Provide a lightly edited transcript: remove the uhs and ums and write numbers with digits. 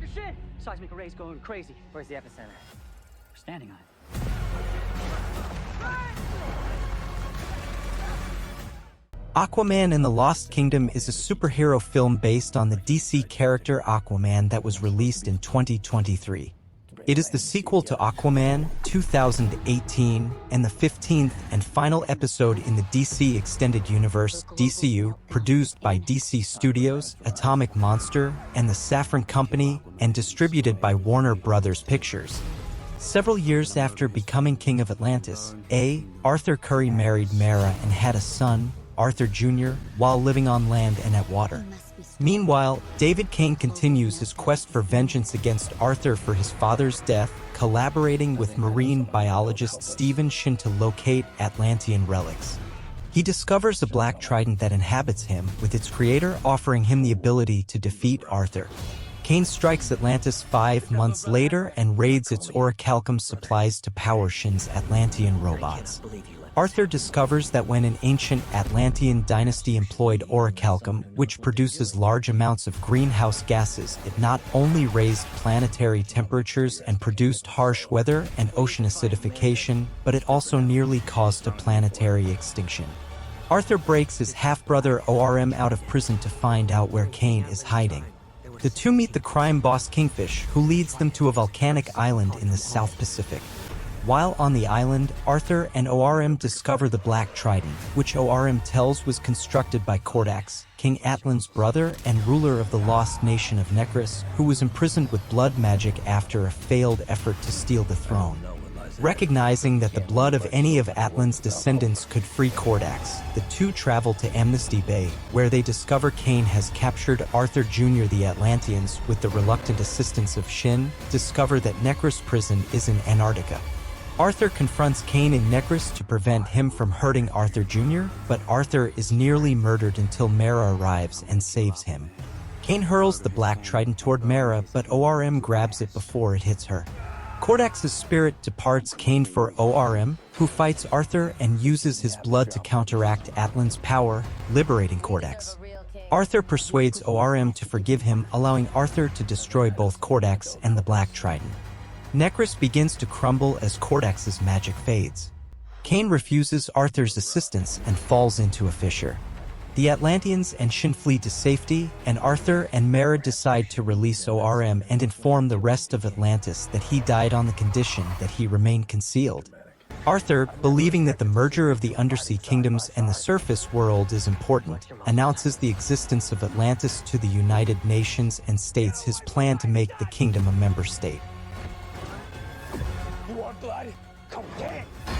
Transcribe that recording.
Dr. Shin! Seismic array's going crazy. Where's the epicenter? We're standing on it. Aquaman and the Lost Kingdom is a superhero film based on the DC character Aquaman that was released in 2023. It is the sequel to Aquaman 2018 and the 15th and final episode in the DC Extended Universe (DCU), produced by DC Studios, Atomic Monster, and the Saffron Company, and distributed by Warner Brothers Pictures. Several years after becoming King of Atlantis, Arthur Curry married Mara and had a son, Arthur Jr., while living on land and at water. Meanwhile, David Kane continues his quest for vengeance against Arthur for his father's death, collaborating with marine biologist Stephen Shin to locate Atlantean relics. He discovers a black trident that inhabits him, with its creator offering him the ability to defeat Arthur. Kane strikes Atlantis 5 months later and raids its orichalcum supplies to power Shin's Atlantean robots. Arthur discovers that when an ancient Atlantean dynasty employed orichalcum, which produces large amounts of greenhouse gases, it not only raised planetary temperatures and produced harsh weather and ocean acidification, but it also nearly caused a planetary extinction. Arthur breaks his half-brother ORM out of prison to find out where Kane is hiding. The two meet the crime boss Kingfish, who leads them to a volcanic island in the South Pacific. While on the island, Arthur and ORM discover the Black Trident, which ORM tells was constructed by Kordax, King Atlan's brother and ruler of the lost nation of Necrus, who was imprisoned with blood magic after a failed effort to steal the throne. Recognizing that the blood of any of Atlan's descendants could free Kordax, the two travel to Amnesty Bay, where they discover Kane has captured Arthur Jr. The Atlanteans, with the reluctant assistance of Shin, discover that Necrus prison is in Antarctica. Arthur confronts Kane in Necrus to prevent him from hurting Arthur Jr., but Arthur is nearly murdered until Mara arrives and saves him. Kane hurls the Black Trident toward Mara, but ORM grabs it before it hits her. Kordax's spirit departs Kane for ORM, who fights Arthur and uses his blood to counteract Atlan's power, liberating Kordax. Arthur persuades ORM to forgive him, allowing Arthur to destroy both Kordax and the Black Trident. Necrus begins to crumble as Kordax's magic fades. Kane refuses Arthur's assistance and falls into a fissure. The Atlanteans and Shin flee to safety, and Arthur and Mara decide to release ORM and inform the rest of Atlantis that he died on the condition that he remained concealed. Arthur, believing that the merger of the undersea kingdoms and the surface world is important, announces the existence of Atlantis to the United Nations and states his plan to make the kingdom a member state. You want blood? Come get it!